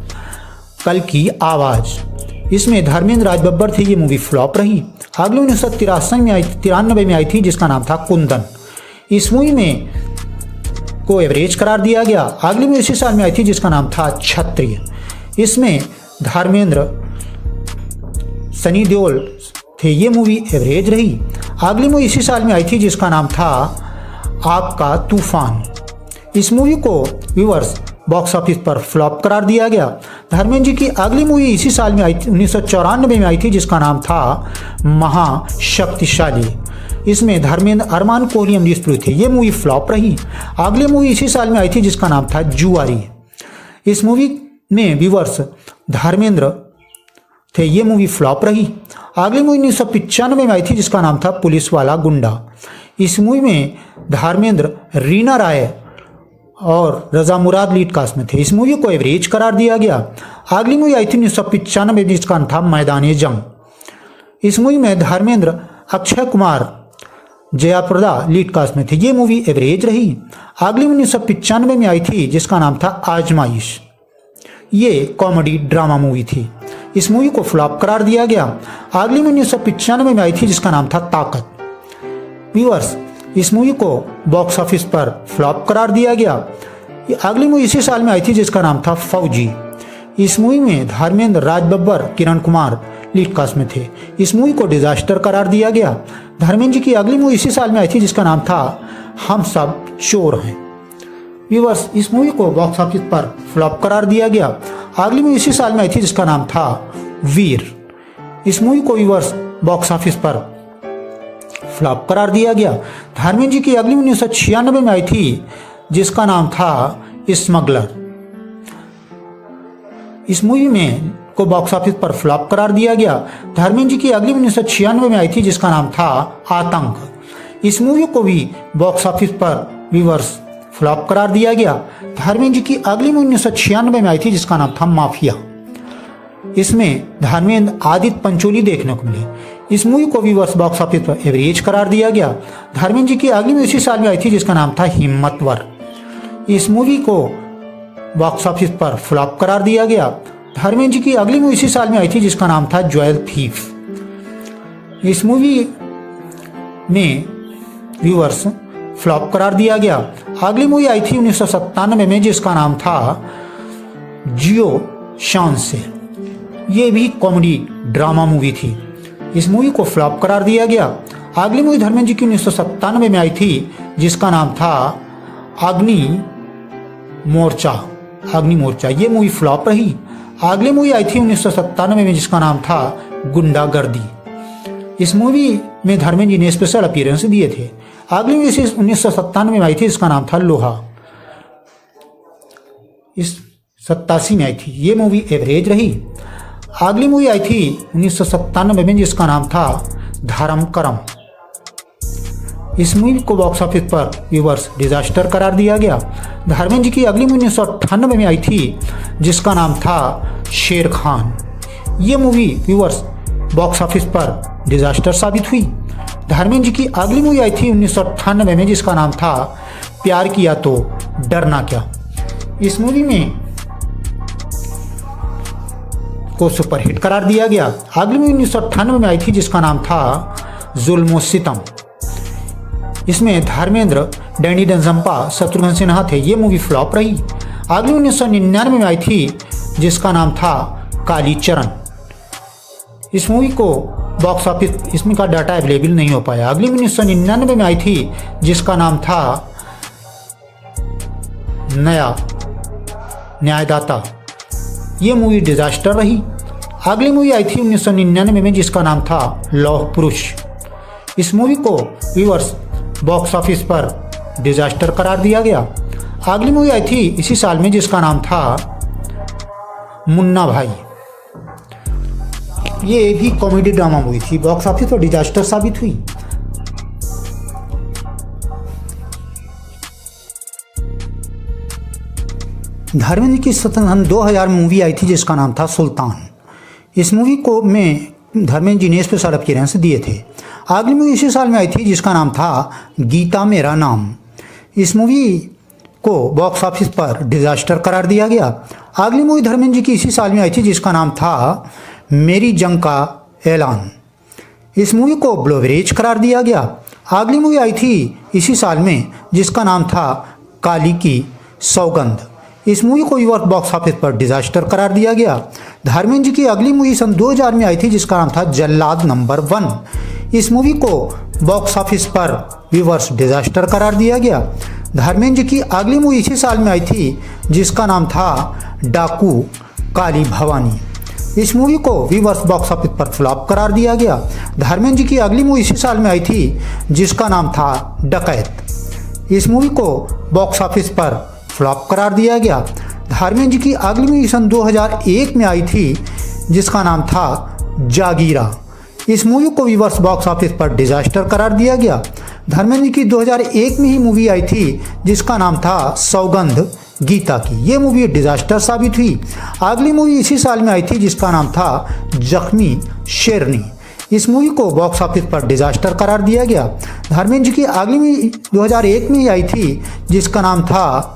कल की आवाज़। इसमें धर्मेंद्र, राज बब्बर थे। ये मूवी फ्लॉप रही। अगली 1993 में आई थी जिसका नाम था कुंदन। इस मूवी में को एवरेज करार दिया गया। अगली मूवी इसी साल में आई थी जिसका नाम था क्षत्रिय। इसमें धर्मेंद्र, सनी देओल थे। ये मूवी एवरेज रही। अगली मूवी इसी साल में आई थी जिसका नाम था आग का तूफान। इस मूवी को व्यूवर्स बॉक्स ऑफिस पर फ्लॉप करार दिया गया। धर्मेंद्र जी की अगली मूवी इसी साल में आई थी 1994 में आई थी जिसका नाम था महाशक्तिशाली। इसमें धर्मेंद्र, अरमान कोहली, अमरीश पुरी थे। ये मूवी फ्लॉप रही। अगली मूवी इसी साल में आई थी जिसका नाम था जुआरी। इस मूवी में व्यूवर्स धर्मेंद्र थे। ये मूवी फ्लॉप रही। अगली मूवी 1995 में आई थी जिसका नाम था पुलिस वाला गुंडा। इस मूवी में धर्मेंद्र, रीना राय और रजा मुराद लीड कास्ट में थे। इस मूवी को एवरेज करार दिया गया। अगली मूवी आई थी 1995 में जिसका नाम था मैदान जंग। इस मूवी में धर्मेंद्र, अक्षय कुमार, जया प्रदा लीड कास्ट में थे। ये मूवी एवरेज रही। अगली 1995 में आई थी जिसका नाम था आजमाइश। ये कॉमेडी ड्रामा मूवी थी। इस मूवी को फ्लॉप करार दिया गया। अगली मूवी 1995 में आई थी जिसका नाम था ताकत। व्यूअर्स इस मूवी को बॉक्स ऑफिस पर फ्लॉप करार दिया गया। अगली मूवी इसी साल में आई थी जिसका नाम था फौजी। इस मूवी में धर्मेंद्र, राज बब्बर, किरण कुमार लीड कास्ट में थे। इस मूवी को डिजास्टर करार दिया गया। धर्मेंद्र जी की अगली मूवी इसी साल में आई थी जिसका नाम था हम सब चोर हैं। व्यूअर्स इस मूवी को बॉक्स ऑफिस पर फ्लॉप करार दिया गया। अगली मूवी इसी साल में आई थी जिसका नाम था वीर। इस मूवी को व्यूअर्स बॉक्स ऑफिस पर फ्लॉप करार दिया गया। धर्मेंद्र जी की अगली 1996 में आई थी जिसका नाम था स्मगलर। इस मूवी में को बॉक्स ऑफिस पर फ्लॉप करार दिया गया। धर्मेंद्र जी की अगली 1996 में आई थी जिसका नाम था आतंक। इस मूवी को भी बॉक्स ऑफिस पर व्यूअर्स फ्लॉप करार दिया गया। धर्मेंद्र जी की अगली मूवी 1996 में आई थी जिसका नाम था माफिया। इसमें धर्मेंद्र, आदित्य पंचोली देखने को मिले। इस मूवी को व्यूअर्स बॉक्स ऑफिस पर एवरेज करार दिया गया। धर्मेंद्र जी की अगली मूवी इसी साल में आई थी जिसका नाम था हिम्मतवर। इस मूवी को बॉक्स ऑफिस पर फ्लॉप करार दिया गया। धर्मेंद्र जी की अगली मूवी इसी साल में आई थी जिसका नाम था ज्वेल थीफ। इस मूवी में व्यूअर्स फ्लॉप करार दिया गया। अगली मूवी आई थी 1997 में जिसका नाम था जियो शान से। ये भी कॉमेडी ड्रामा मूवी थी। इस मूवी को फ्लॉप करार दिया गया। अगली मूवी धर्मेंद्र जी की 1997 में आई थी जिसका नाम था अग्नि मोर्चा। ये मूवी फ्लॉप रही। अगली मूवी आई थी 1997 में जिसका नाम था गुंडागर्दी। इस मूवी में धर्मेंद्र जी ने स्पेशल अपीयरेंस दिए थे। अगली मूवी 1997 में आई थी, इसका नाम था लोहा। इस 87 में आई थी, ये मूवी एवरेज रही। अगली मूवी आई थी 1997 में जिसका नाम था धर्म करम। इस मूवी को बॉक्स ऑफिस पर व्यूवर्स डिजास्टर करार दिया गया। धर्मेंद्र जी की अगली मूवी 1998 में आई थी जिसका नाम था शेर खान। ये मूवी व्यूवर्स बॉक्स ऑफिस पर डिजास्टर साबित हुई। धर्मेंद्र जी की अगली मूवी आई थी 1998 में जिसका नाम था प्यार किया तो डरना क्या। इस मूवी में को सुपरहिट करार दिया गया। अगली मूवी 1998 में आई थी जिसका नाम था जुल्म सितम। इसमें धर्मेंद्र, डैनी डेंजम्पा, शत्रुघ्न सिन्हा थे। ये मूवी फ्लॉप रही। अगली 1999 में आई थी जिसका नाम था काली चरण। इस मूवी को बॉक्स ऑफिस, इसमें का डाटा अवेलेबल नहीं हो पाया। अगली 1999 में आई थी जिसका नाम था नया न्यायदाता। ये मूवी डिजास्टर रही। अगली मूवी आई थी 1999 में जिसका नाम था लौह पुरुष। इस मूवी को व्यूअर्स बॉक्स ऑफिस पर डिजास्टर करार दिया गया। अगली मूवी आई थी इसी साल में जिसका नाम था मुन्ना भाई। ये भी कॉमेडी ड्रामा मूवी थी, बॉक्स ऑफिस पर डिजास्टर साबित हुई। धर्मेंद्र की सन 2000 मूवी आई थी जिसका नाम था सुल्तान। इस मूवी को में धर्मेंद्र जी ने स्पेशल अपीयरेंस दिए थे। अगली मूवी इसी साल में आई थी जिसका नाम था गीता मेरा नाम। इस मूवी को बॉक्स ऑफिस पर डिजास्टर करार दिया गया। अगली मूवी धर्मेंद्र जी की इसी साल में आई थी जिसका नाम था मेरी जंग का ऐलान। इस मूवी को लो एवरेज करार दिया गया। अगली मूवी आई थी इसी साल में जिसका नाम था काली की सौगंध। इस मूवी को व्यूअर्स बॉक्स ऑफिस पर डिजास्टर करार दिया गया। धर्मेंद्र जी की अगली मूवी सन 2000 में आई थी जिसका नाम था जल्लाद नंबर 1। इस मूवी को बॉक्स ऑफिस पर व्यूअर्स डिजास्टर करार दिया गया। धर्मेंद्र जी की अगली मूवी इसी साल में आई थी जिसका नाम था डाकू काली भवानी। इस मूवी को व्यूअर्स बॉक्स ऑफिस पर फ्लॉप करार दिया गया। धर्मेंद्र जी की अगली मूवी इसी साल में आई थी जिसका नाम था डकैत। इस मूवी को बॉक्स ऑफिस पर फ्लॉप करार दिया गया। धर्मेंद्र जी की अगली मूवी सन 2001 में आई थी जिसका नाम था जागीरा। इस मूवी को व्यूअर्स बॉक्स ऑफिस पर डिजास्टर करार दिया गया। धर्मेंद्र जी की 2001 में ही मूवी आई थी जिसका नाम था सौगंध गीता की। ये मूवी डिजास्टर साबित हुई। अगली मूवी इसी साल में आई थी जिसका नाम था जख्मी शेरनी। इस मूवी को बॉक्स ऑफिस पर डिजास्टर करार दिया गया। धर्मेंद्र जी की अगली मूवी 2001 में ही आई थी जिसका नाम था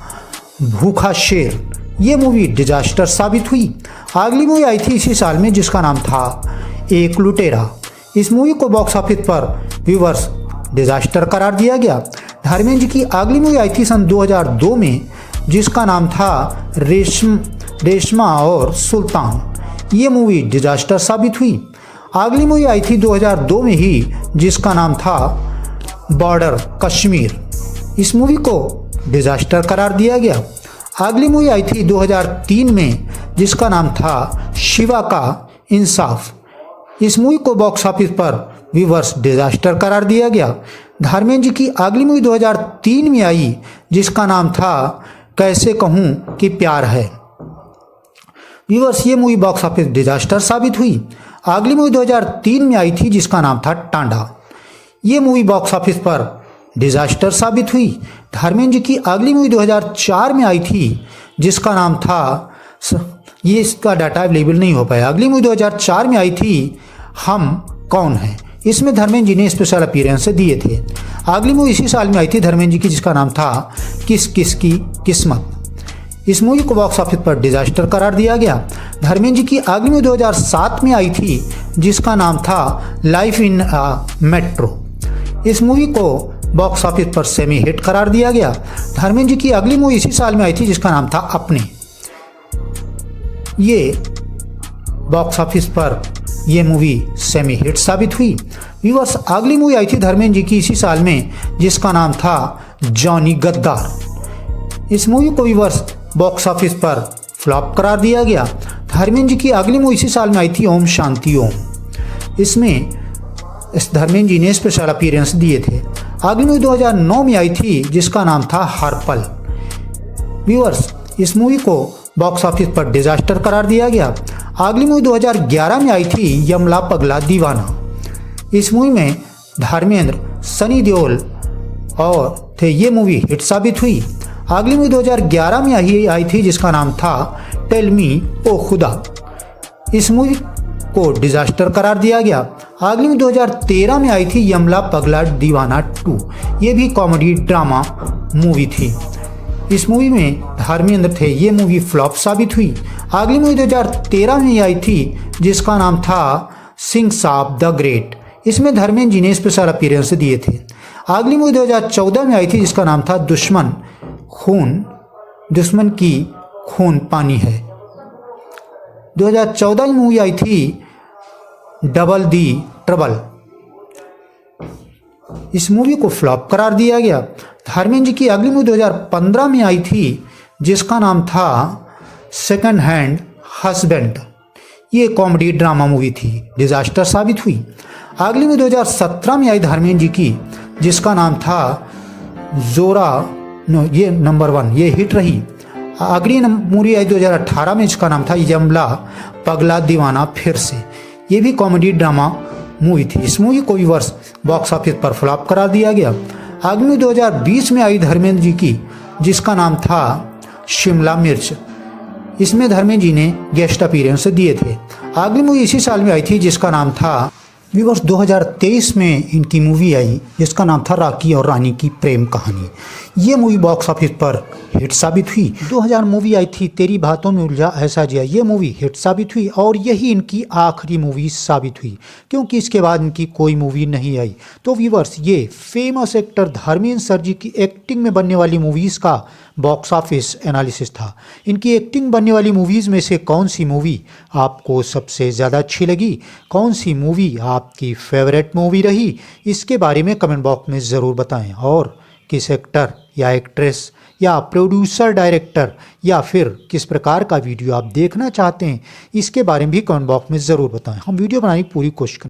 भूखा शेर। ये मूवी डिजास्टर साबित हुई। अगली मूवी आई थी इसी साल में जिसका नाम था एक लुटेरा। इस मूवी को बॉक्स ऑफिस पर व्यूअर्स डिजास्टर करार दिया गया। धर्मेंद्र जी की अगली मूवी आई थी सन 2002 में जिसका नाम था रेशमा और सुल्तान। ये मूवी डिजास्टर साबित हुई। अगली मूवी आई थी 2002 में ही जिसका नाम था बॉर्डर कश्मीर। इस मूवी को डिजास्टर करार दिया गया। अगली मूवी आई थी 2003 में जिसका नाम था शिवा का इंसाफ। इस मूवी को बॉक्स ऑफिस पर व्यूअर्स डिजास्टर करार दिया गया। धर्मेंद्र जी की अगली मूवी 2003 में आई जिसका नाम था कैसे कहूँ कि प्यार है। व्यूअर्स ये मूवी बॉक्स ऑफिस डिजास्टर साबित हुई। अगली मूवी 2003 में आई थी जिसका नाम था टांडा। ये मूवी बॉक्स ऑफिस पर डिजास्टर साबित हुई। धर्मेंद्र जी की अगली मूवी 2004 में आई थी जिसका नाम था, ये इसका डाटा अवेलेबल नहीं हो पाया। अगली मूवी 2004 में आई थी हम कौन हैं। इसमें धर्मेंद्र जी ने स्पेशल अपीयरेंस दिए थे। अगली मूवी इसी साल में आई थी धर्मेंद्र जी की जिसका नाम था किस किस की किस्मत। इस मूवी को बॉक्स ऑफिस पर डिजास्टर करार दिया गया। धर्मेंद्र जी की अगली मूवी 2007 में आई थी जिसका नाम था लाइफ इन अ मेट्रो। इस मूवी को बॉक्स ऑफिस पर सेमी हिट करार दिया गया। धर्मेंद्र जी की अगली मूवी इसी साल में आई थी जिसका नाम था अपने। ये बॉक्स ऑफिस पर ये मूवी सेमी हिट साबित हुई। व्यूअर्स अगली मूवी आई थी धर्मेंद्र जी की इसी साल में जिसका नाम था जॉनी गद्दार। इस मूवी को व्यूअर्स बॉक्स ऑफिस पर फ्लॉप करार दिया गया। धर्मेंद्र जी की अगली मूवी इसी साल में आई थी ओम शांति ओम। इसमें धर्मेंद्र जी ने स्पेशल अपीयरेंस दिए थे। अगली मूवी 2009 में आई थी जिसका नाम था हर्पल। व्यूअर्स, इस मूवी को बॉक्स ऑफिस पर डिजास्टर करार दिया गया। अगली मूवी 2011 में आई थी यमला पगला दीवाना। इस मूवी में धर्मेंद्र, सनी देओल और थे। ये मूवी हिट साबित हुई। अगली मूवी 2011 में आई थी जिसका नाम था टेल मी ओ खुदा। इस मूवी को डिजास्टर करार दिया गया। अगली मूवी 2013 में आई थी यमला पगला दीवाना 2। ये भी कॉमेडी ड्रामा मूवी थी। इस मूवी में धर्मेंद्र थे। ये मूवी फ्लॉप साबित हुई। अगली मूवी 2013 में आई थी जिसका नाम था सिंह साब द ग्रेट। इसमें धर्मेंद्र जी ने स्पेशल अपीयरेंस दिए थे। अगली मूवी 2014 में आई थी जिसका नाम था दुश्मन की खून पानी है। 2014 में मूवी आई थी डबल दी ट्रबल। इस मूवी को फ्लॉप करार दिया गया। धर्मेंद्र जी की अगली मूवी 2015 में आई थी जिसका नाम था सेकंड हैंड हस्बैंड। ये कॉमेडी ड्रामा मूवी थी, डिजास्टर साबित हुई। अगली मूवी 2017 में आई धर्मेंद्र जी की जिसका नाम था ये नंबर 1, ये हिट रही। अगली मूवी आई 2018 में, इसका नाम था यमला पगला दीवाना फिर से। ये भी कॉमेडी ड्रामा मूवी थी। इस मूवी को व्यूअर्स बॉक्स ऑफिस पर फ्लॉप करार दिया गया। अगली मूवी 2020 में आई धर्मेंद्र जी की जिसका नाम था शिमला मिर्च। इसमें धर्मेंद्र जी ने गेस्ट अपीयरेंस दिए थे। अगली मूवी इसी साल में आई थी जिसका नाम था व्यूअर्स 2023 में इनकी मूवी आई जिसका नाम था राकी और रानी की प्रेम कहानी। ये मूवी बॉक्स ऑफिस पर हिट साबित हुई। 2000 मूवी आई थी तेरी बातों में उलझा ऐसा जिया। ये मूवी हिट साबित हुई और यही इनकी आखिरी मूवी साबित हुई क्योंकि इसके बाद इनकी कोई मूवी नहीं आई। तो व्यूअर्स, ये फेमस एक्टर धर्मेंद्र सर जी की एक्टिंग में बनने वाली मूवीज़ का बॉक्स ऑफिस एनालिसिस था। इनकी एक्टिंग बनने वाली मूवीज़ में से कौन सी मूवी आपको सबसे ज़्यादा अच्छी लगी, कौन सी मूवी आपकी फेवरेट मूवी रही, इसके बारे में कमेंट बॉक्स में ज़रूर बताएं। और किस एक्टर या एक्ट्रेस या प्रोड्यूसर डायरेक्टर या फिर किस प्रकार का वीडियो आप देखना चाहते हैं, इसके बारे में भी कमेंट बॉक्स में ज़रूर बताएं। हम वीडियो बनाने की पूरी कोशिश करें।